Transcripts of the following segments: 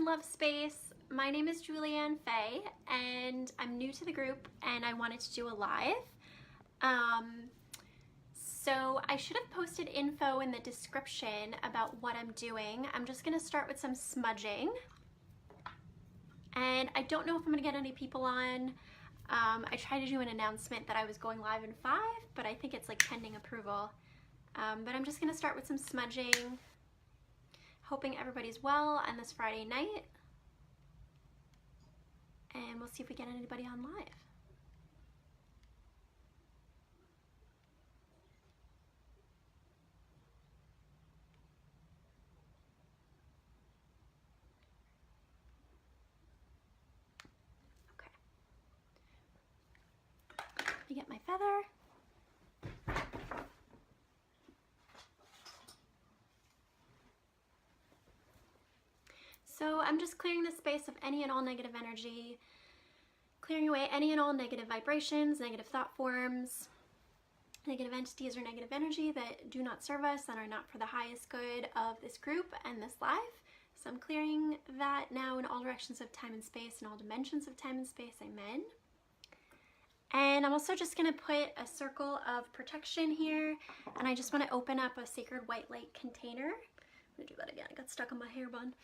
love space. My name is Julianne Faye and I'm new to the group and I wanted to do a live. So I should have posted info in the description about what I'm doing. I'm just gonna start with some smudging. And I don't know if I'm gonna get any people on. I tried to do an announcement that I was going live in 5, but I think it's like pending approval. But I'm just gonna start with some smudging. Hoping everybody's well on this Friday night. And we'll see if we get anybody on live. Okay. Let me get my feather. So I'm just clearing the space of any and all negative energy, clearing away any and all negative vibrations, negative thought forms, negative entities or negative energy that do not serve us and are not for the highest good of this group and this life. So I'm clearing that now in all directions of time and space, in all dimensions of time and space, amen. And I'm also just gonna put a circle of protection here, and I just wanna open up a sacred white light container. I'm gonna do that again, I got stuck on my hair bun.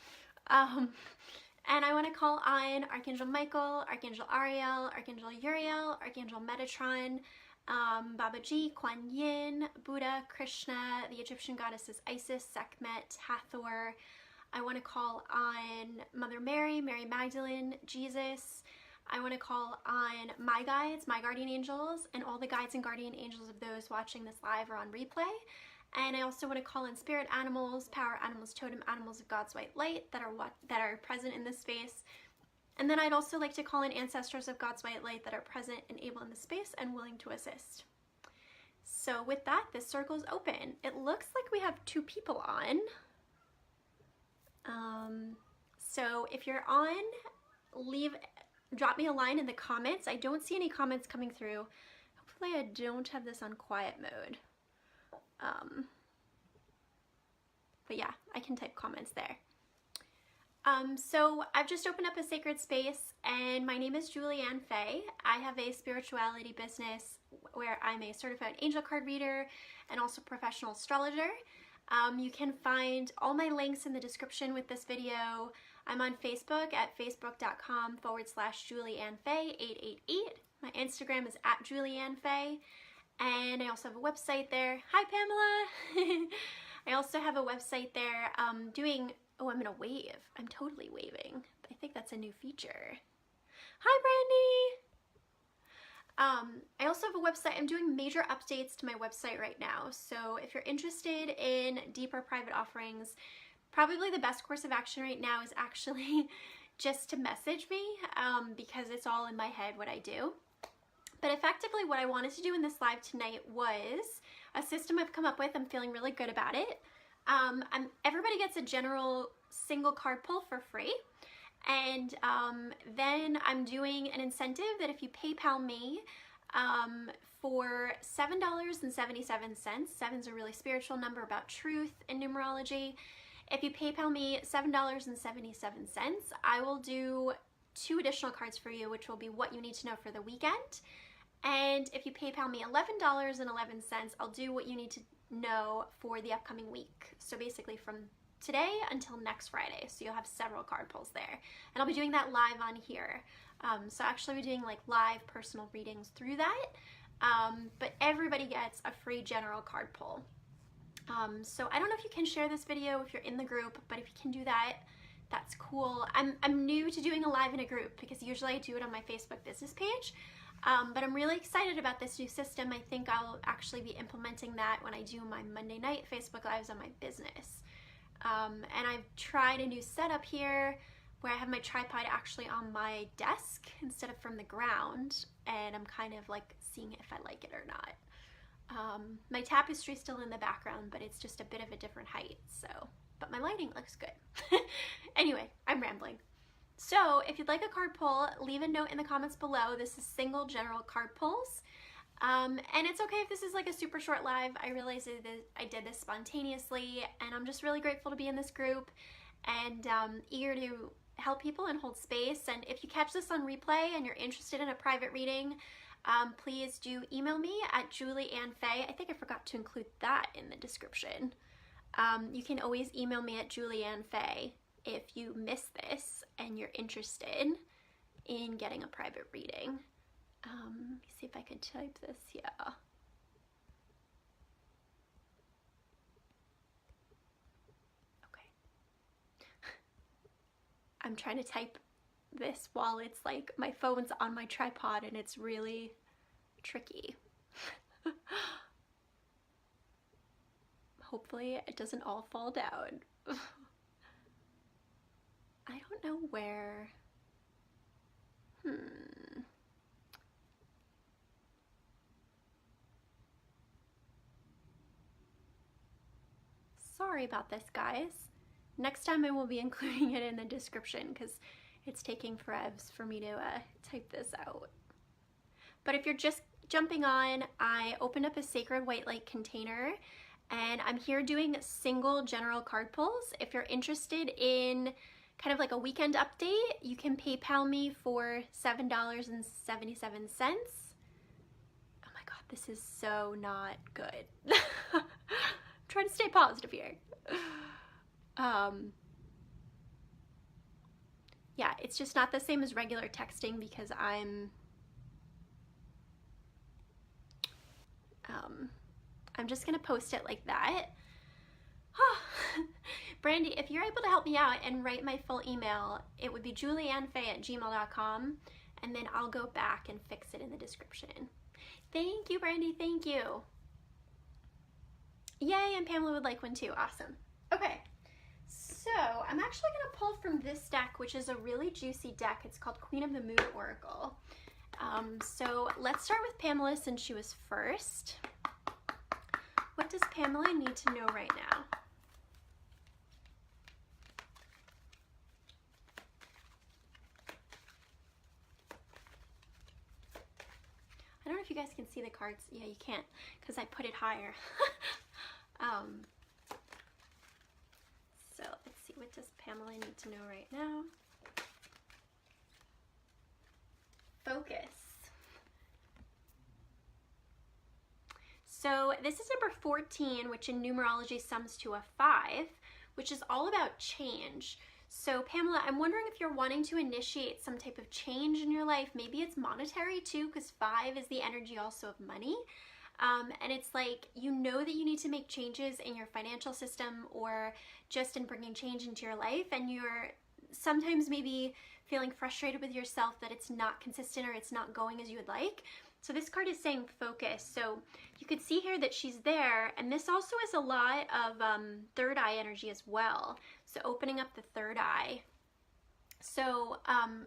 And I want to call on Archangel Michael, Archangel Ariel, Archangel Uriel, Archangel Metatron, Babaji, Kuan Yin, Buddha, Krishna, the Egyptian goddesses Isis, Sekhmet, Hathor. I want to call on Mother Mary, Mary Magdalene, Jesus. I want to call on my guides, my guardian angels, and all the guides and guardian angels of those watching this live or on replay. And I also want to call in spirit animals, power animals, totem animals of God's white light that are present in this space. And then I'd also like to call in ancestors of God's white light that are present and able in the space and willing to assist. So with that, this circle is open. It looks like we have 2 people on. So if you're on, drop me a line in the comments. I don't see any comments coming through. Hopefully I don't have this on quiet mode. But yeah, I can type comments there. So I've just opened up a sacred space and my name is Julianne Faye. I have a spirituality business where I'm a certified angel card reader and also professional astrologer. You can find all my links in the description with this video. I'm on Facebook at facebook.com/JulianneFaye888. My Instagram is @JulianneFaye. And I also have a website there. Hi, Pamela. I also have a website there doing, oh, I'm gonna wave. I'm totally waving. I think that's a new feature. Hi, Brandy. I also have a website. I'm doing major updates to my website right now. So if you're interested in deeper private offerings, probably the best course of action right now is actually just to message me because it's all in my head what I do. But effectively what I wanted to do in this live tonight was a system I've come up with. I'm feeling really good about it. Everybody gets a general single card pull for free. And then I'm doing an incentive that if you PayPal me for $7.77, 7's a really spiritual number about truth in numerology. If you PayPal me $7.77, I will do 2 additional cards for you, which will be what you need to know for the weekend. And if you PayPal me $11.11, I'll do what you need to know for the upcoming week. So basically from today until next Friday. So you'll have several card pulls there. And I'll be doing that live on here. So actually we're doing like live personal readings through that. But everybody gets a free general card pull. So I don't know if you can share this video if you're in the group, but if you can do that, that's cool. I'm new to doing a live in a group because usually I do it on my Facebook business page. But I'm really excited about this new system. I think I'll actually be implementing that when I do my Monday night Facebook Lives on my business. And I've tried a new setup here where I have my tripod actually on my desk instead of from the ground. And I'm kind of like seeing if I like it or not. My tapestry's still in the background, but it's just a bit of a different height. But my lighting looks good. Anyway, I'm rambling. So if you'd like a card pull, leave a note in the comments below. This is single general card pulls. And it's okay if this is like a super short live. I realized that I did this spontaneously and I'm just really grateful to be in this group and eager to help people and hold space. And if you catch this on replay and you're interested in a private reading, please do email me at julieannfaye. I think I forgot to include that in the description. You can always email me at julieannfaye if you miss this and you're interested in getting a private reading. Let me see if I can type this. Yeah. Okay. I'm trying to type this while it's like my phone's on my tripod and it's really tricky. Hopefully it doesn't all fall down. I don't know where. Sorry about this, guys. Next time I will be including it in the description because it's taking forever for me to type this out. But if you're just jumping on, I opened up a sacred white light container and I'm here doing single general card pulls. If you're interested in kind of like a weekend update, you can PayPal me for $7.77. Oh my God, this is so not good. I'm trying to stay positive here. Yeah, it's just not the same as regular texting because I'm just gonna post it like that. Brandy, if you're able to help me out and write my full email, it would be julieannfaye@gmail.com, and then I'll go back and fix it in the description. Thank you, Brandy, thank you. Yay, and Pamela would like one too, awesome. Okay, so I'm actually gonna pull from this deck, which is a really juicy deck. It's called Queen of the Moon Oracle. So let's start with Pamela since she was first. What does Pamela need to know right now? I don't know if you guys can see the cards. Yeah, you can't because I put it higher. So let's see, what does Pamela need to know right now? Focus. So this is number 14, which in numerology sums to a 5, which is all about change. So Pamela, I'm wondering if you're wanting to initiate some type of change in your life. Maybe it's monetary too, because 5 is the energy also of money. And it's like, you know that you need to make changes in your financial system or just in bringing change into your life. And you're sometimes maybe feeling frustrated with yourself that it's not consistent or it's not going as you would like. So this card is saying focus. So you could see here that she's there, and this also is a lot of third eye energy as well. So opening up the third eye. So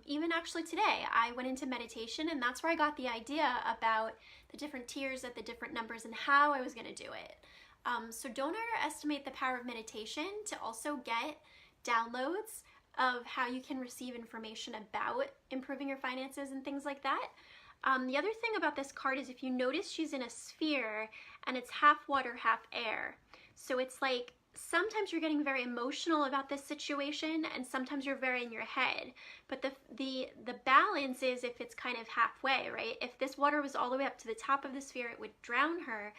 even actually today, I went into meditation, and that's where I got the idea about the different tiers at the different numbers and how I was going to do it. So don't underestimate the power of meditation to also get downloads of how you can receive information about improving your finances and things like that. The other thing about this card is if you notice she's in a sphere and it's half water, half air. So it's like sometimes you're getting very emotional about this situation and sometimes you're very in your head. But the balance is if it's kind of halfway, right? If this water was all the way up to the top of the sphere, it would drown her.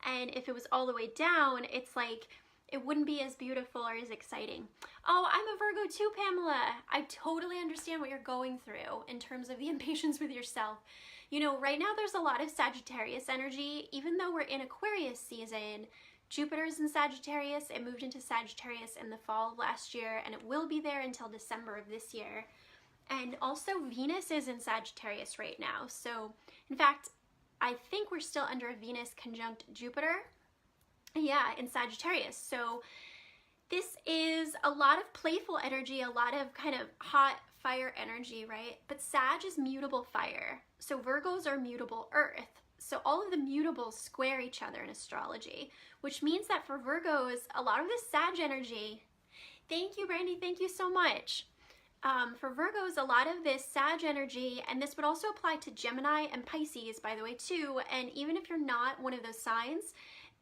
And if it was all the way down, it's like it wouldn't be as beautiful or as exciting. Oh, I'm a Virgo too, Pamela. I totally understand what you're going through in terms of the impatience with yourself. You know, right now there's a lot of Sagittarius energy. Even though we're in Aquarius season, Jupiter's in Sagittarius. It moved into Sagittarius in the fall of last year, and it will be there until December of this year. And also Venus is in Sagittarius right now. So, in fact, I think we're still under a Venus conjunct Jupiter. Yeah, in Sagittarius. So this is a lot of playful energy, a lot of kind of hot fire energy, right? But Sag is mutable fire. So Virgos are mutable earth. So all of the mutables square each other in astrology, which means that for Virgos, a lot of this Sag energy, thank you, Brandy, thank you so much. For Virgos, a lot of this Sag energy, and this would also apply to Gemini and Pisces, by the way, too. And even if you're not one of those signs,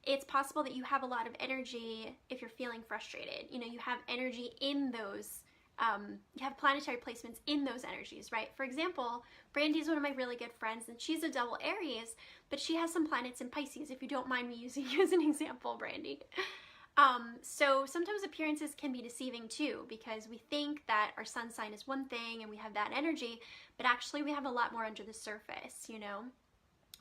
it's possible that you have a lot of energy if you're feeling frustrated. You know, you have energy in those you have planetary placements in those energies, right? For example, Brandy's one of my really good friends, and she's a double Aries, but she has some planets in Pisces, if you don't mind me using you as an example, Brandy. So sometimes appearances can be deceiving too, because we think that our sun sign is one thing and we have that energy, but actually we have a lot more under the surface, you know?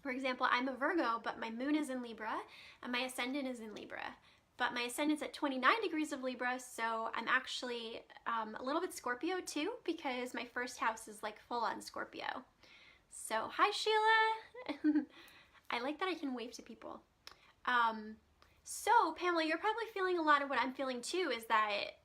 For example, I'm a Virgo, but my moon is in Libra and my ascendant is in Libra. But my ascendant's at 29 degrees of Libra, so I'm actually a little bit Scorpio too, because my first house is like full on Scorpio. So hi Sheila! I like that I can wave to people. So Pamela, you're probably feeling a lot of what I'm feeling too, is that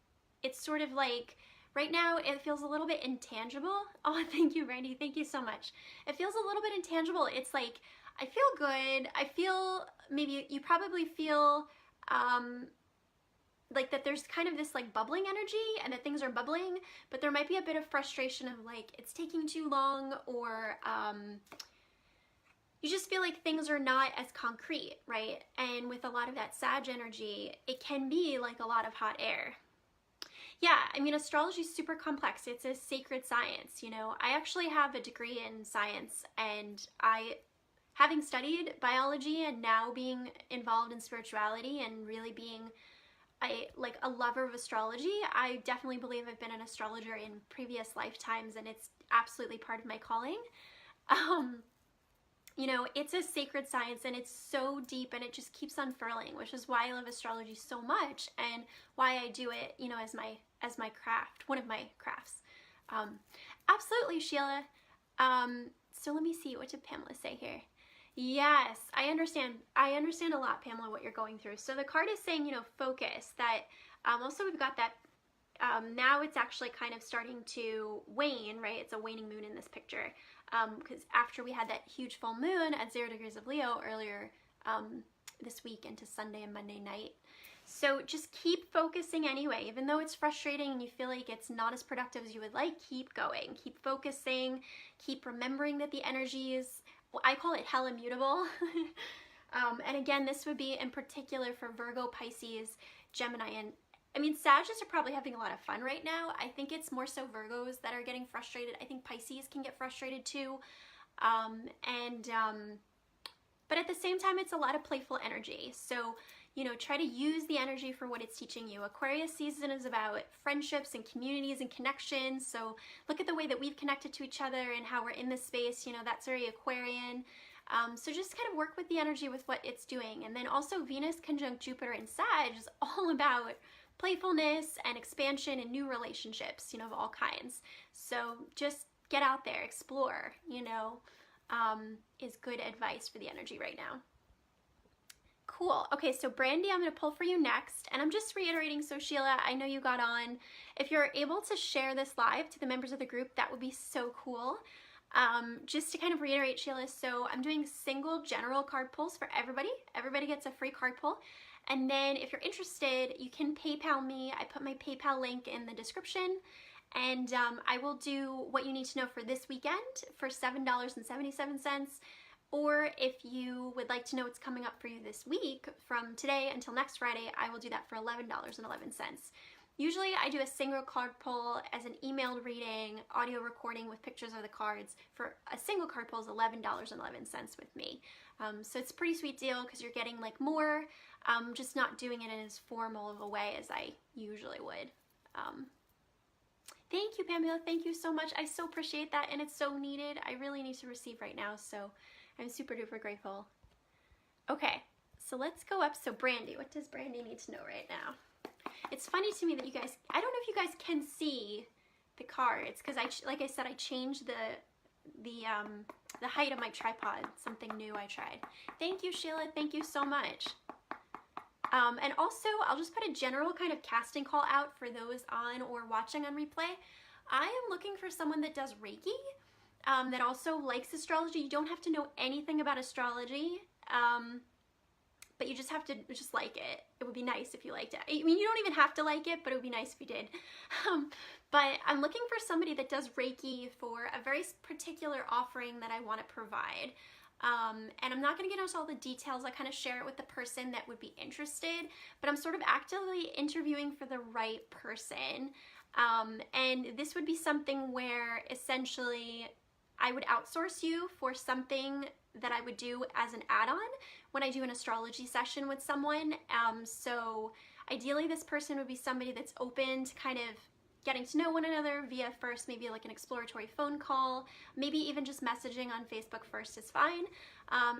it's sort of like, right now it feels a little bit intangible. Oh, thank you, Randy, thank you so much. It feels a little bit intangible. It's like, I feel good, I feel, maybe you probably feel like that there's kind of this like bubbling energy and that things are bubbling, but there might be a bit of frustration of like it's taking too long, or you just feel like things are not as concrete, right? And with a lot of that Sag energy, it can be like a lot of hot air. Yeah, I mean, astrology is super complex. It's a sacred science, you know. I actually have a degree in science, and having studied biology and now being involved in spirituality and really being a lover of astrology, I definitely believe I've been an astrologer in previous lifetimes, and it's absolutely part of my calling. You know, it's a sacred science and it's so deep and it just keeps unfurling, which is why I love astrology so much and why I do it, you know, as my craft, one of my crafts. Absolutely, Sheila. So let me see, what did Pamela say here? Yes, I understand a lot, Pamela, what you're going through. So the card is saying, you know, focus, that also we've got that now it's actually kind of starting to wane, right? It's a waning moon in this picture, because after we had that huge full moon at 0 degrees of Leo earlier this week into Sunday and Monday night. So just keep focusing anyway, even though it's frustrating and you feel like it's not as productive as you would like, keep going, keep focusing, keep remembering that the energy is, well, I call it hell immutable. And again, this would be in particular for Virgo, Pisces, Gemini, and I mean, Sagittarius are probably having a lot of fun right now. I think it's more so Virgos that are getting frustrated. I think Pisces can get frustrated too. But at the same time, it's a lot of playful energy. So, you know, try to use the energy for what it's teaching you. Aquarius season is about friendships and communities and connections. So look at the way that we've connected to each other and how we're in this space. You know, that's very Aquarian. So just kind of work with the energy with what it's doing. And then also Venus conjunct Jupiter in Sag is all about playfulness and expansion and new relationships, you know, of all kinds. So just get out there, explore, you know, is good advice for the energy right now. Cool. Okay, so Brandy, I'm going to pull for you next. And I'm just reiterating, so Sheila, I know you got on. If you're able to share this live to the members of the group, that would be so cool. Just to kind of reiterate, Sheila, so I'm doing single general card pulls for everybody. Everybody gets a free card pull. And then if you're interested, you can PayPal me. I put my PayPal link in the description. And I will do what you need to know for this weekend for $7.77. Or if you would like to know what's coming up for you this week, from today until next Friday, I will do that for $11.11. Usually I do a single card pull as an emailed reading, audio recording with pictures of the cards. For a single card pull is $11.11 with me. So it's a pretty sweet deal because you're getting like more, just not doing it in as formal of a way as I usually would. Thank you, Pamela. Thank you so much. I so appreciate that, and it's so needed. I really need to receive right now, so I'm super duper grateful. Okay, so let's go up. So Brandy, what does Brandy need to know right now? It's funny to me that you guys, I don't know if you guys can see the cards, because like I said, I changed the height of my tripod, something new I tried. Thank you, Sheila. Thank you so much. And also, I'll just put a general kind of casting call out for those on or watching on replay. I am looking for someone that does Reiki, that also likes astrology. You don't have to know anything about astrology, but you just have to just like it. It would be nice if you liked it. I mean, you don't even have to like it, but it would be nice if you did. But I'm looking for somebody that does Reiki for a very particular offering that I want to provide. And I'm not going to get into all the details. I kind of share it with the person that would be interested, but I'm sort of actively interviewing for the right person. And this would be something where essentially I would outsource you for something that I would do as an add-on when I do an astrology session with someone. So ideally this person would be somebody that's open to kind of getting to know one another via first maybe like an exploratory phone call, maybe even just messaging on Facebook first is fine,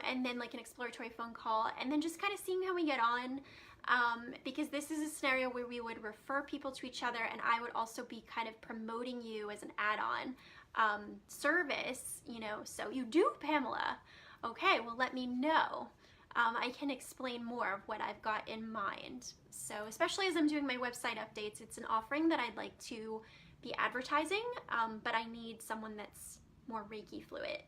and then like an exploratory phone call, and then just kind of seeing how we get on, because this is a scenario where we would refer people to each other, and I would also be kind of promoting you as an add-on service, you know. So you do, Pamela? Okay, well, let me know. I can explain more of what I've got in mind. So especially as I'm doing my website updates, it's an offering that I'd like to be advertising, but I need someone that's more Reiki fluid.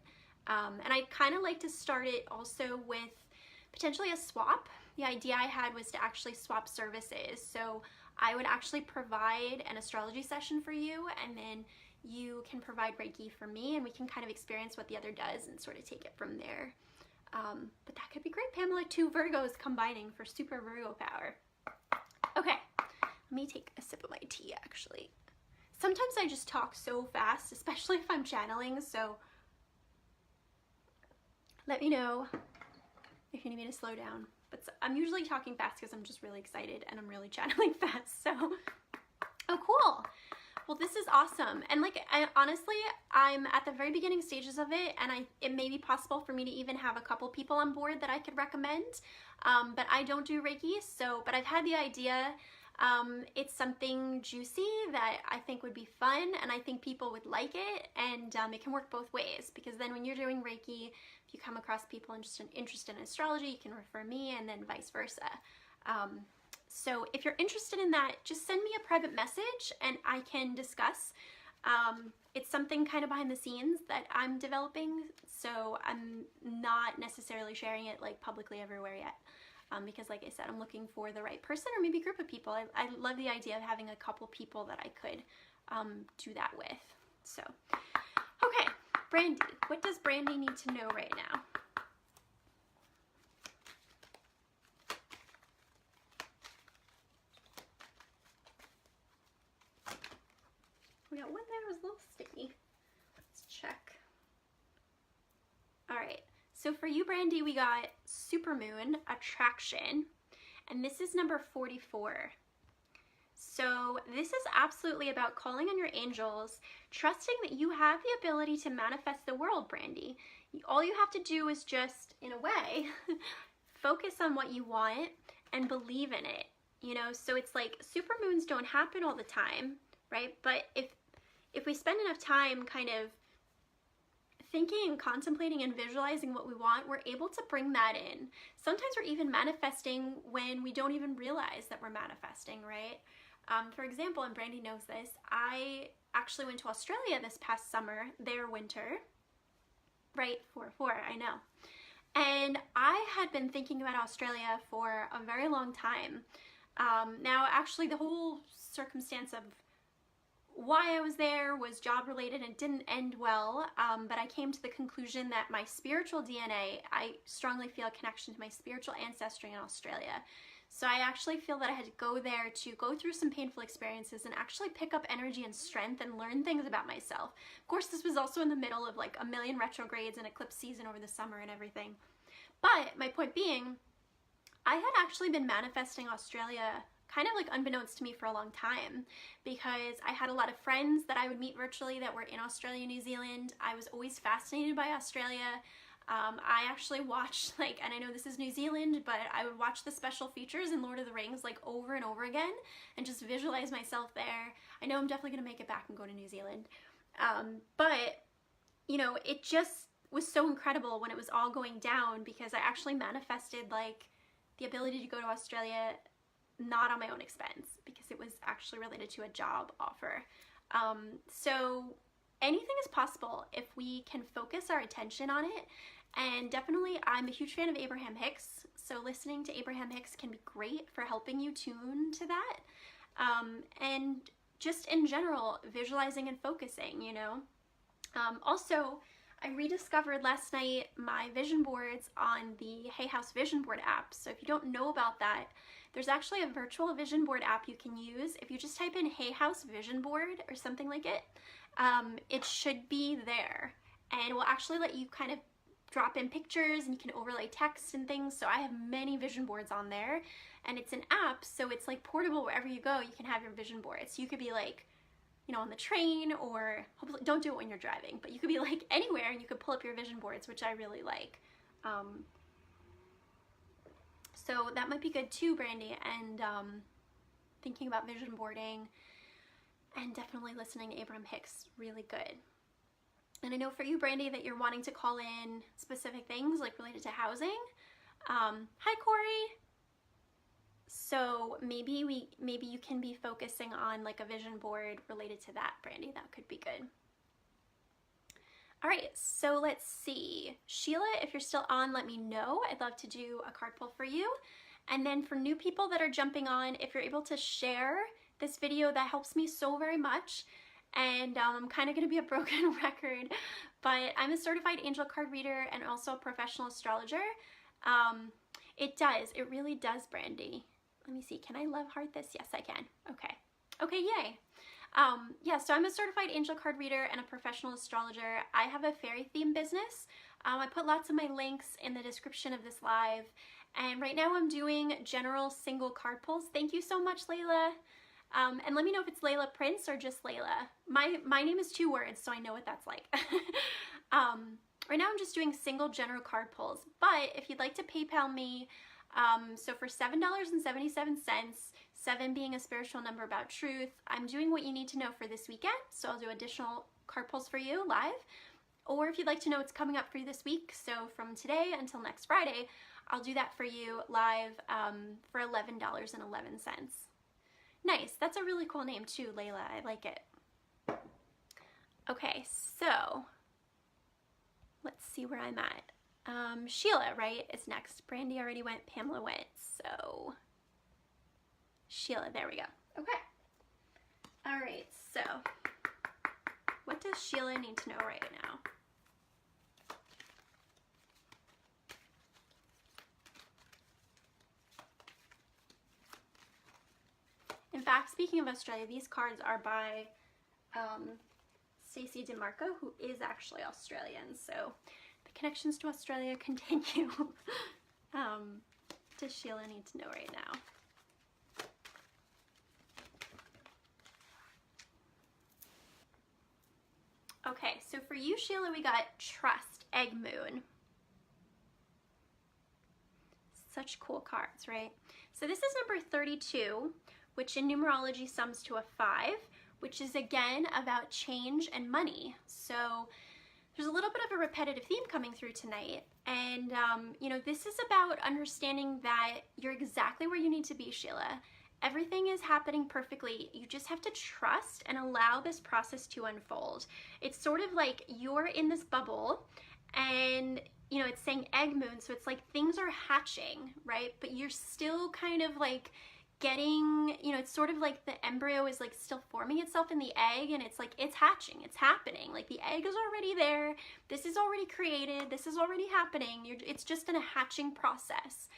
And I'd kind of like to start it also with potentially a swap. The idea I had was to actually swap services. So I would actually provide an astrology session for you, and then you can provide Reiki for me, and we can kind of experience what the other does and sort of take it from there. But that could be great, Pamela. 2 Virgos combining for super Virgo power. Okay, let me take a sip of my tea, actually. Sometimes I just talk so fast, especially if I'm channeling, so let me know if you need me to slow down. But I'm usually talking fast because I'm just really excited and I'm really channeling fast, so. Oh, cool. Well, this is awesome. And like, honestly, I'm at the very beginning stages of it, and it may be possible for me to even have a couple people on board that I could recommend. But I don't do Reiki, but I've had the idea. It's something juicy that I think would be fun, and I think people would like it, and it can work both ways, because then when you're doing Reiki, if you come across people interested in astrology, you can refer me, and then vice versa. So if you're interested in that, just send me a private message and I can discuss. It's something kind of behind the scenes that I'm developing, so I'm not necessarily sharing it like publicly everywhere yet, because like I said, I'm looking for the right person or maybe group of people. I love the idea of having a couple people that I could do that with. So, okay, Brandy, what does Brandy need to know right now? We got one there, it was a little sticky. Let's check. All right, so for you, Brandy, we got Supermoon, Attraction, and this is number 44. So this is absolutely about calling on your angels, trusting that you have the ability to manifest the world, Brandy. All you have to do is just, in a way, focus on what you want and believe in it, you know? So it's like supermoons don't happen all the time, right? But if we spend enough time kind of thinking and contemplating and visualizing what we want, we're able to bring that in. Sometimes we're even manifesting when we don't even realize that we're manifesting, right? For example, and Brandy knows this, I actually went to Australia this past summer, their winter, right? 4-4, I know. And I had been thinking about Australia for a very long time. Now, actually, the whole circumstance of why I was there was job related and didn't end well, but I came to the conclusion that my spiritual DNA, I strongly feel a connection to my spiritual ancestry in Australia. So I actually feel that I had to go there to go through some painful experiences and actually pick up energy and strength and learn things about myself. Of course, this was also in the middle of like a million retrogrades and eclipse season over the summer and everything. But my point being, I had actually been manifesting Australia kind of like unbeknownst to me for a long time, because I had a lot of friends that I would meet virtually that were in Australia, New Zealand. I was always fascinated by Australia. I actually watched, like, and I know this is New Zealand, but I would watch the special features in Lord of the Rings like over and over again and just visualize myself there. I know I'm definitely gonna make it back and go to New Zealand. But, you know, it just was so incredible when it was all going down, because I actually manifested like the ability to go to Australia not on my own expense, because it was actually related to a job offer. So anything is possible if we can focus our attention on it. And definitely, I'm a huge fan of Abraham Hicks, so listening to Abraham Hicks can be great for helping you tune to that. And just in general, visualizing and focusing, you know. Also, I rediscovered last night my vision boards on the Hay House Vision Board app. So if you don't know about that, There's actually a virtual vision board app you can use. If you just type in Hay House Vision Board or something like it should be there. And it will actually let you kind of drop in pictures and you can overlay text and things. So I have many vision boards on there, and it's an app, so it's like portable. Wherever you go, you can have your vision board. So you could be like, you know, on the train, or hopefully don't do it when you're driving, but you could be like anywhere and you could pull up your vision boards, which I really like. So that might be good too, Brandy, and thinking about vision boarding, and definitely listening to Abraham Hicks, really good. And I know for you, Brandy, that you're wanting to call in specific things like related to housing. Hi, Corey. So maybe you can be focusing on like a vision board related to that, Brandy. That could be good. All right, so let's see. Sheila, if you're still on, let me know. I'd love to do a card pull for you. And then for new people that are jumping on, if you're able to share this video, that helps me so very much. And I'm kind of going to be a broken record, but I'm a certified angel card reader and also a professional astrologer. It really does, Brandy. Let me see, can I love heart this? Yes, I can. Okay, yay. Yeah, so I'm a certified angel card reader and a professional astrologer. I have a fairy theme business. I put lots of my links in the description of this live. And right now I'm doing general single card pulls. Thank you so much, Layla. And let me know if it's Layla Prince or just Layla. My name is 2 words, so I know what that's like. Right now I'm just doing single general card pulls, but if you'd like to PayPal me, so for $7.77, 7 being a spiritual number about truth, I'm doing what you need to know for this weekend, so I'll do additional card pulls for you live. Or if you'd like to know what's coming up for you this week, so from today until next Friday, I'll do that for you live for $11.11. Nice, that's a really cool name too, Layla, I like it. Okay, so let's see where I'm at. Sheila, right, is next. Brandy already went, Pamela went, so Sheila, there we go. Okay. All right, so what does Sheila need to know right now? In fact, speaking of Australia, these cards are by Stacey DeMarco, who is actually Australian, so the connections to Australia continue. Does Sheila need to know right now? Okay, so for you, Sheila, we got trust, egg moon. Such cool cards, right? So this is number 32, which in numerology sums to a 5, which is again about change and money. So there's a little bit of a repetitive theme coming through tonight. And, you know, this is about understanding that you're exactly where you need to be, Sheila. Everything is happening perfectly. You just have to trust and allow this process to unfold. It's sort of like you're in this bubble and, you know, it's saying egg moon. So it's like things are hatching, right? But you're still kind of like getting, you know, it's sort of like the embryo is like still forming itself in the egg, and it's like it's hatching, it's happening. Like the egg is already there. This is already created. This is already happening. It's just in a hatching process.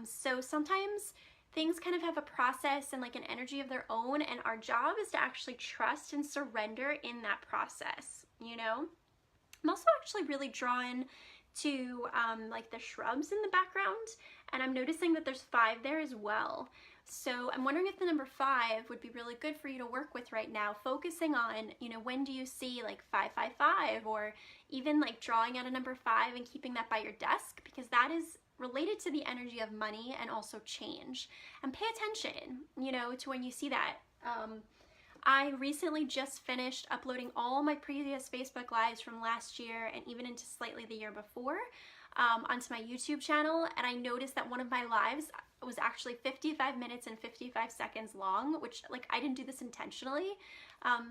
So sometimes things kind of have a process and like an energy of their own, and our job is to actually trust and surrender in that process, you know? I'm also actually really drawn to like the shrubs in the background, and I'm noticing that there's 5 there as well. So I'm wondering if the number 5 would be really good for you to work with right now, focusing on, you know, when do you see like 555, or even like drawing out a number 5 and keeping that by your desk, because that is related to the energy of money and also change. And pay attention, you know, to when you see that. I recently just finished uploading all my previous Facebook Lives from last year and even into slightly the year before onto my YouTube channel, and I noticed that one of my lives was actually 55 minutes and 55 seconds long, which, like, I didn't do this intentionally.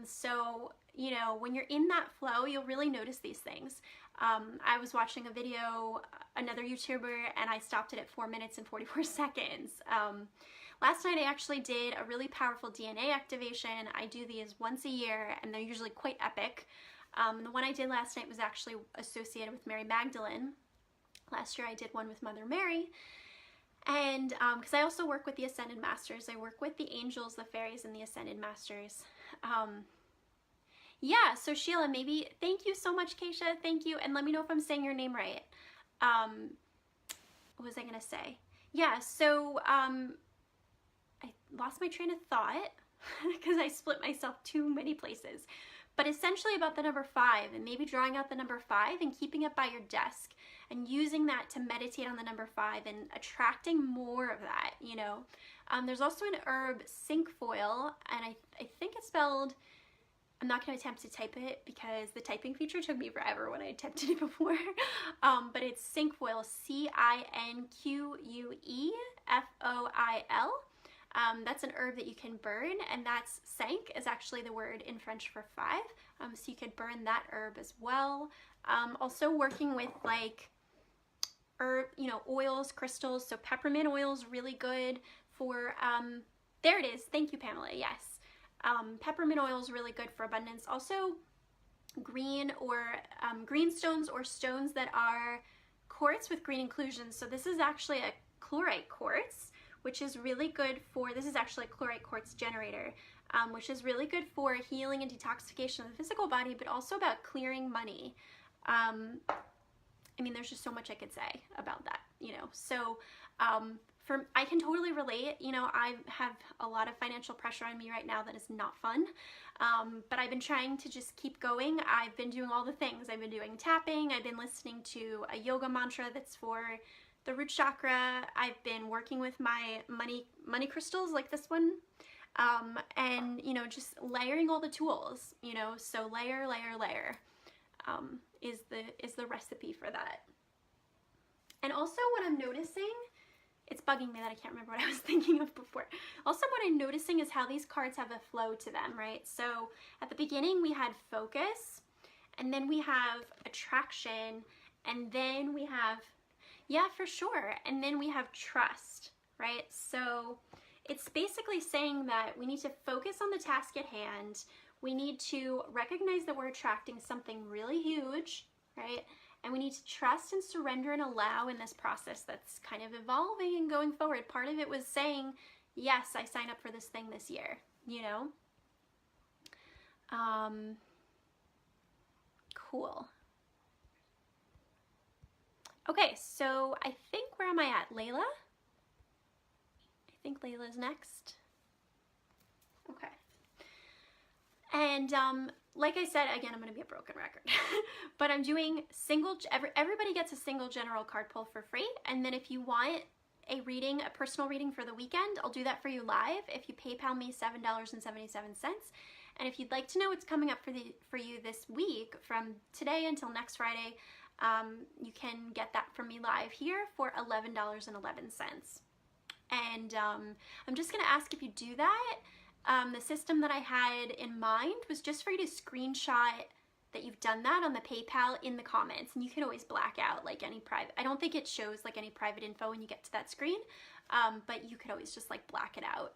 So, you know, when you're in that flow, you'll really notice these things. I was watching a video, another YouTuber, and I stopped it at 4 minutes and 44 seconds. Last night I actually did a really powerful DNA activation. I do these once a year, and they're usually quite epic. The one I did last night was actually associated with Mary Magdalene. Last year I did one with Mother Mary. And because I also work with the Ascended Masters, I work with the angels, the fairies, and the Ascended Masters. Yeah, so Sheila, maybe, thank you so much, Keisha, thank you, and let me know if I'm saying your name right. What was I gonna say? Yeah, so I lost my train of thought because I split myself too many places. But essentially about the number 5, and maybe drawing out the number 5 and keeping it by your desk and using that to meditate on the number 5 and attracting more of that, you know. There's also an herb, cinquefoil, and I think it's spelled, I'm not going to attempt to type it because the typing feature took me forever when I attempted it before. But it's cinquefoil, cinquefoil. That's an herb that you can burn, and that's cinq is actually the word in French for 5. So you could burn that herb as well. Also working with like herb, you know, oils, crystals. So peppermint oil is really good for, there it is. Thank you, Pamela. Yes. Peppermint oil is really good for abundance. Also green or green stones or stones that are quartz with green inclusions. So this is actually a chlorite quartz, which is really good for, this is actually a chlorite quartz generator, which is really good for healing and detoxification of the physical body, but also about clearing money. I mean, there's just so much I could say about that, you know. So I can totally relate. You know, I have a lot of financial pressure on me right now that is not fun, but I've been trying to just keep going. I've been doing all the things. I've been doing tapping. I've been listening to a yoga mantra that's for the root chakra. I've been working with my money crystals like this one, and you know, just layering all the tools, you know. So layer is the recipe for that. And also what I'm noticing, it's bugging me that I can't remember what I was thinking of before. Also what I'm noticing is how these cards have a flow to them, right? So at the beginning we had focus, and then we have attraction, and then we have, yeah, for sure, and then we have trust, right? So it's basically saying that we need to focus on the task at hand. We need to recognize that we're attracting something really huge, right? And we need to trust and surrender and allow in this process that's kind of evolving and going forward. Part of it was saying, yes, I signed up for this thing this year, you know? Cool. Okay, so I think, where am I at? Layla? I think Layla's next. Okay. And like I said, again, I'm going to be a broken record, but I'm doing everybody gets a single general card pull for free. And then if you want a reading, a personal reading for the weekend, I'll do that for you live if you PayPal me $7.77. And if you'd like to know what's coming up for you this week, from today until next Friday, you can get that from me live here for $11.11. And I'm just going to ask, if you do that, the system that I had in mind was just for you to screenshot that you've done that on the PayPal in the comments, and you can always black out like any private, I don't think it shows like any private info when you get to that screen, but you could always just like black it out,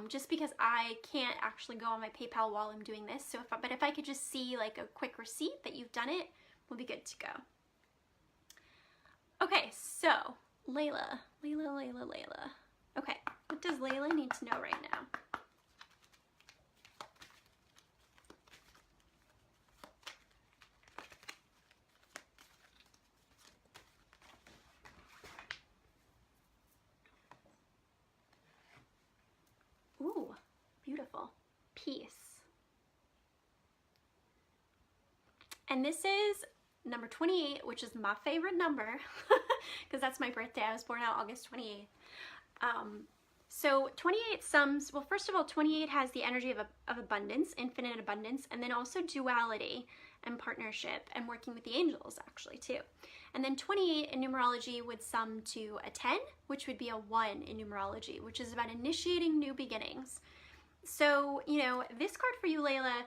just because I can't actually go on my PayPal while I'm doing this. So but if I could just see like a quick receipt that you've done it, we'll be good to go. Okay, so Layla. Okay, what does Layla need to know right now? Ooh, beautiful. Peace. And this is number 28, which is my favorite number because that's my birthday. I was born on August 28th. So 28 sums, well, first of all, 28 has the energy of abundance, infinite abundance, and then also duality and partnership and working with the angels actually too. And then 28 in numerology would sum to a 10, which would be a 1 in numerology, which is about initiating new beginnings. So, you know, this card for you, Layla,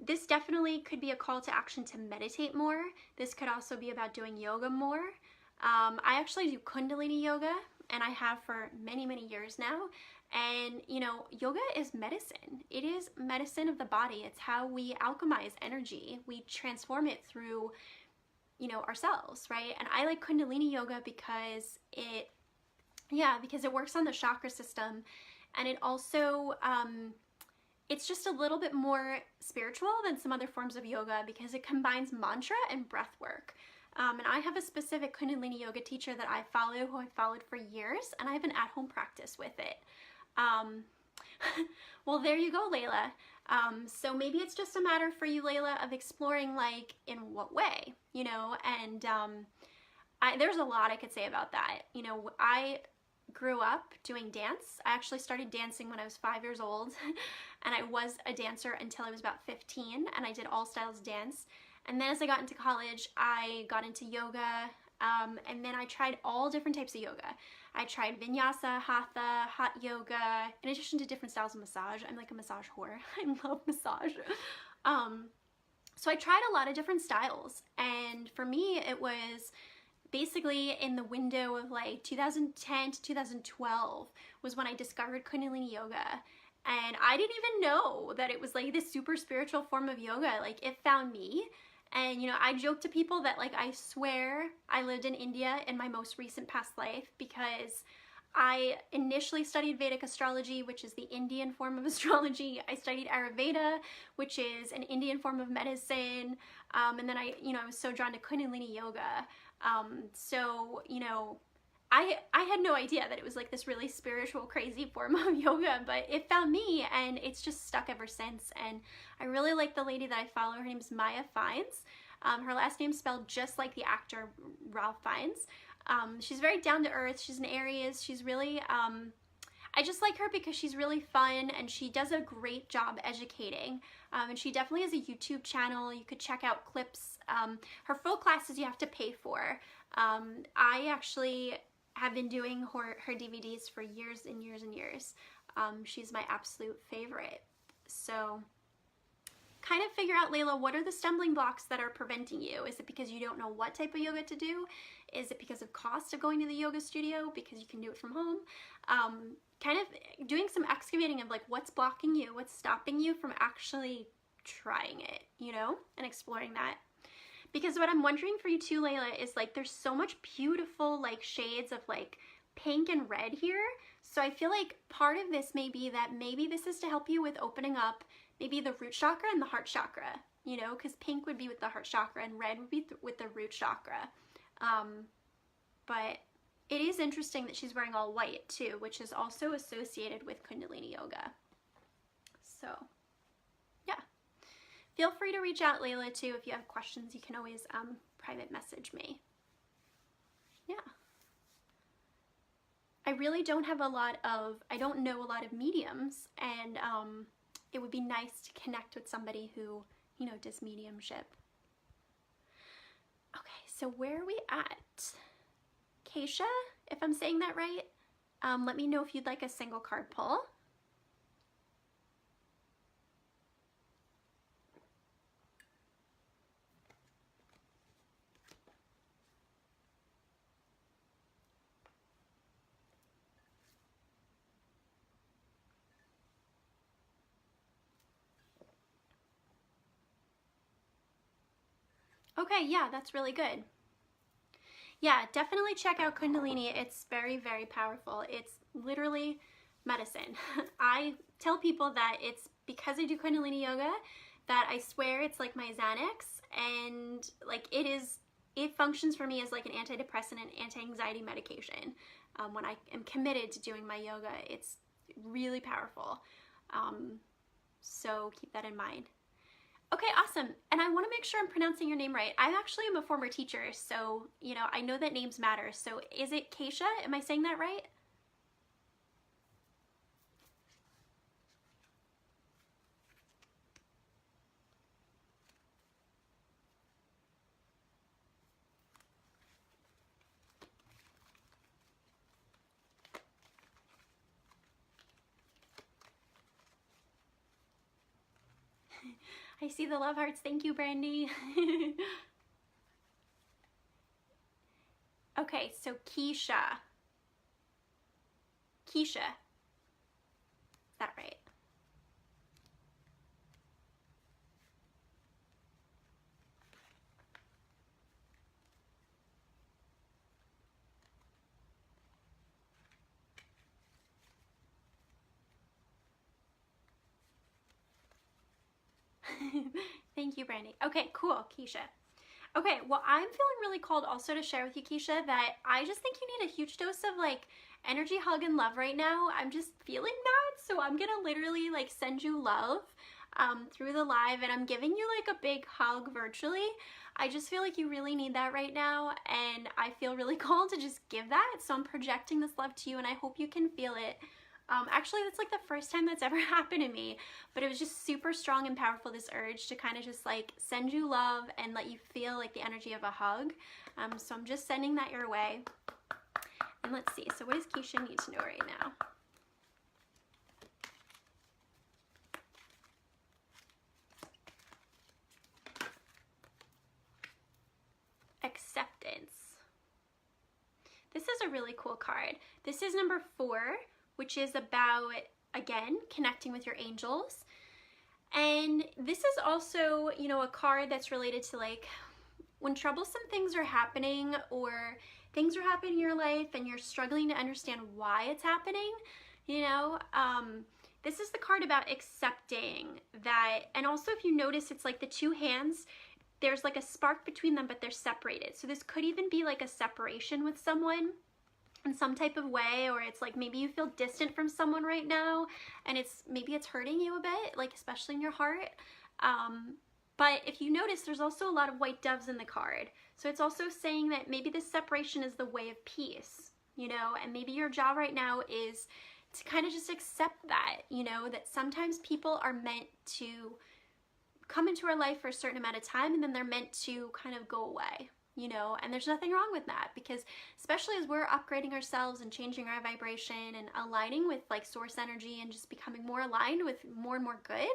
this definitely could be a call to action to meditate more. This could also be about doing yoga more. I actually do Kundalini yoga, and I have for many, many years now. And, you know, yoga is medicine. It is medicine of the body. It's how we alchemize energy. We transform it through, you know, ourselves, right? And I like Kundalini yoga because it Yeah, because it works on the chakra system, and it also, it's just a little bit more spiritual than some other forms of yoga because it combines mantra and breath work. And I have a specific Kundalini yoga teacher that I follow, who I've followed for years, and I have an at-home practice with it. Well, there you go, Layla. So maybe it's just a matter for you, Layla, of exploring, like, in what way, you know, and there's a lot I could say about that. You know, I grew up doing dance. I actually started dancing when I was 5 years old, and I was a dancer until I was about 15, and I did all styles dance. And then as I got into college, I got into yoga, and then I tried all different types of yoga. I tried vinyasa, hatha, hot yoga, in addition to different styles of massage. I'm like a massage whore. I love massage. So I tried a lot of different styles, and for me, it was basically in the window of like 2010 to 2012 was when I discovered Kundalini yoga. And I didn't even know that it was like this super spiritual form of yoga. Like, it found me. And, you know, I joke to people that, like, I swear I lived in India in my most recent past life, because I initially studied Vedic astrology, which is the Indian form of astrology. I studied Ayurveda, which is an Indian form of medicine. And then I was so drawn to Kundalini yoga. So, you know, I had no idea that it was like this really spiritual, crazy form of yoga, but it found me, and it's just stuck ever since. And I really like the lady that I follow. Her name's Maya Fiennes. Her last name's spelled just like the actor Ralph Fiennes. She's very down to earth. She's an Aries. She's really, I just like her because she's really fun, and she does a great job educating. And she definitely has a YouTube channel. You could check out clips. Her full classes you have to pay for. I actually have been doing her DVDs for years and years and years. She's my absolute favorite. So kind of figure out, Layla, what are the stumbling blocks that are preventing you? Is it because you don't know what type of yoga to do? Is it because of cost of going to the yoga studio because you can do it from home? Kind of doing some excavating of like what's blocking you, what's stopping you from actually trying it, you know, and exploring that. Because what I'm wondering for you too, Layla, is like there's so much beautiful like shades of like pink and red here. So I feel like part of this may be that maybe this is to help you with opening up maybe the root chakra and the heart chakra, you know, because pink would be with the heart chakra and red would be with the root chakra. But it is interesting that she's wearing all white too, which is also associated with Kundalini yoga. So yeah. Feel free to reach out, Layla, too. If you have questions, you can always private message me. Yeah. I really don't have I don't know a lot of mediums, and it would be nice to connect with somebody who, you know, does mediumship. Okay, so where are we at? Keisha, if I'm saying that right, let me know if you'd like a single card pull. Okay, yeah, that's really good. Yeah, definitely check out Kundalini. It's very, very powerful. It's literally medicine. I tell people that it's because I do Kundalini yoga that I swear it's like my Xanax, and like it functions for me as like an antidepressant and anti-anxiety medication. When I am committed to doing my yoga, it's really powerful. So keep that in mind. Okay, awesome. And I want to make sure I'm pronouncing your name right. I actually am a former teacher, so, you know, I know that names matter. So is it Keisha? Am I saying that right? I see the love hearts. Thank you, Brandy. Okay, so Keisha. Keisha. Is that right? Thank you, Brandy. Okay, cool, Keisha. Okay, well, I'm feeling really called also to share with you, Keisha, that I just think you need a huge dose of like energy, hug, and love right now. I'm just feeling that, so I'm gonna literally like send you love through the live, and I'm giving you like a big hug virtually. I just feel like you really need that right now, and I feel really called to just give that, so I'm projecting this love to you, and I hope you can feel it. Actually, that's like the first time that's ever happened to me, but it was just super strong and powerful, this urge to kind of just like send you love and let you feel like the energy of a hug. So I'm just sending that your way. And let's see, so what does Keisha need to know right now? Acceptance. This is a really cool card. This is number 4, which is about, again, connecting with your angels. And this is also, you know, a card that's related to like when troublesome things are happening or things are happening in your life and you're struggling to understand why it's happening, you know. This is the card about accepting that. And also, if you notice, it's like the 2 hands, there's like a spark between them, but they're separated. So this could even be like a separation with someone in some type of way, or it's like maybe you feel distant from someone right now and maybe it's hurting you a bit, like especially in your heart. But if you notice, there's also a lot of white doves in the card. So it's also saying that maybe this separation is the way of peace, you know, and maybe your job right now is to kind of just accept that, you know, that sometimes people are meant to come into our life for a certain amount of time and then they're meant to kind of go away. You know, and there's nothing wrong with that, because especially as we're upgrading ourselves and changing our vibration and aligning with like source energy and just becoming more aligned with more and more good,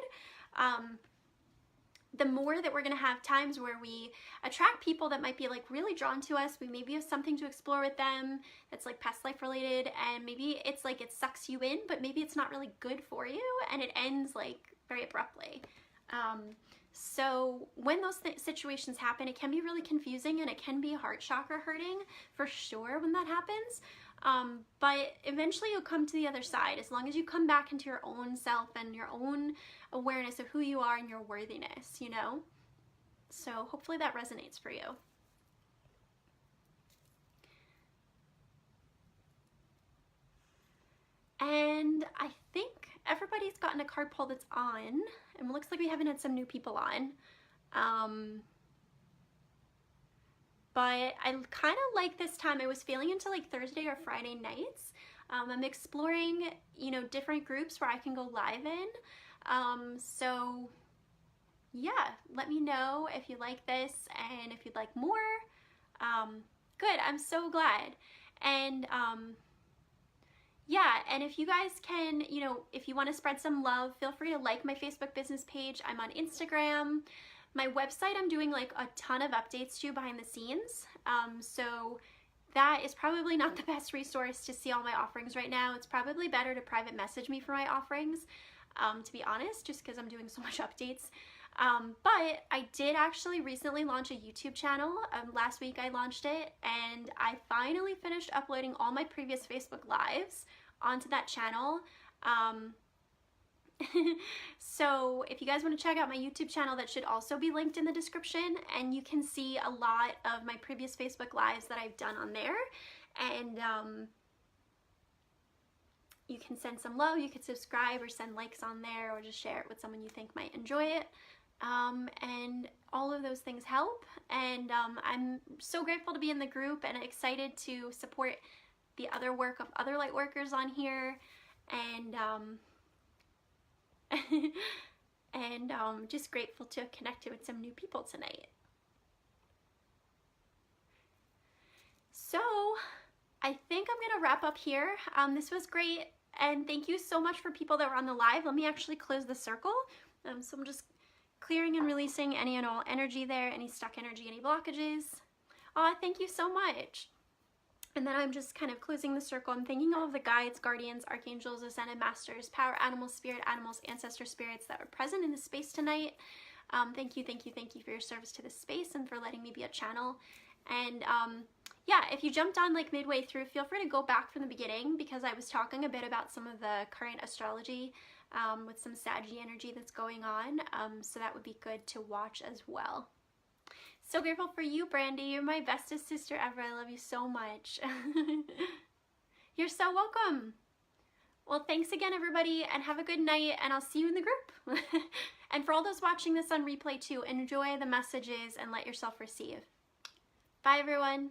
the more that we're going to have times where we attract people that might be like really drawn to us. We maybe have something to explore with them that's like past life related, and maybe it's like it sucks you in, but maybe it's not really good for you and it ends like very abruptly. So when those situations happen, it can be really confusing and it can be heart chakra hurting for sure when that happens. But eventually you'll come to the other side as long as you come back into your own self and your own awareness of who you are and your worthiness, you know? So hopefully that resonates for you. And I think everybody's gotten a card pull that's on, and it looks like we haven't had some new people on. But I kind of like this time. I was feeling into like Thursday or Friday nights. I'm exploring, you know, different groups where I can go live in. So yeah, let me know if you like this and if you'd like more. Good, I'm so glad. And yeah, and if you guys can, you know, if you want to spread some love, feel free to like my Facebook business page. I'm on Instagram. My website, I'm doing like a ton of updates to behind the scenes. So that is probably not the best resource to see all my offerings right now. It's probably better to private message me for my offerings, to be honest, just because I'm doing so much updates. But I did actually recently launch a YouTube channel. Last week I launched it, and I finally finished uploading all my previous Facebook Lives onto that channel. So if you guys want to check out my YouTube channel, that should also be linked in the description, and you can see a lot of my previous Facebook Lives that I've done on there. And you can send some love, you could subscribe or send likes on there, or just share it with someone you think might enjoy it. And all of those things help, and I'm so grateful to be in the group and excited to support the other work of other light workers on here, and just grateful to have connected with some new people tonight. So I think I'm gonna wrap up here. This was great, and thank you so much for people that were on the live. Let me actually close the circle. So I'm just clearing and releasing any and all energy there, any stuck energy, any blockages. Aw, thank you so much. And then I'm just kind of closing the circle. I'm thanking all of the guides, guardians, archangels, ascended masters, power animals, spirit animals, ancestor spirits that were present in the space tonight. Thank you, thank you, thank you for your service to this space and for letting me be a channel. And yeah, if you jumped on like midway through, feel free to go back from the beginning, because I was talking a bit about some of the current astrology with some Sagy energy that's going on. So that would be good to watch as well. So grateful for you, Brandy. You're my bestest sister ever. I love you so much. You're so welcome. Well, thanks again, everybody, and have a good night, and I'll see you in the group. And for all those watching this on replay too, enjoy the messages and let yourself receive. Bye, everyone.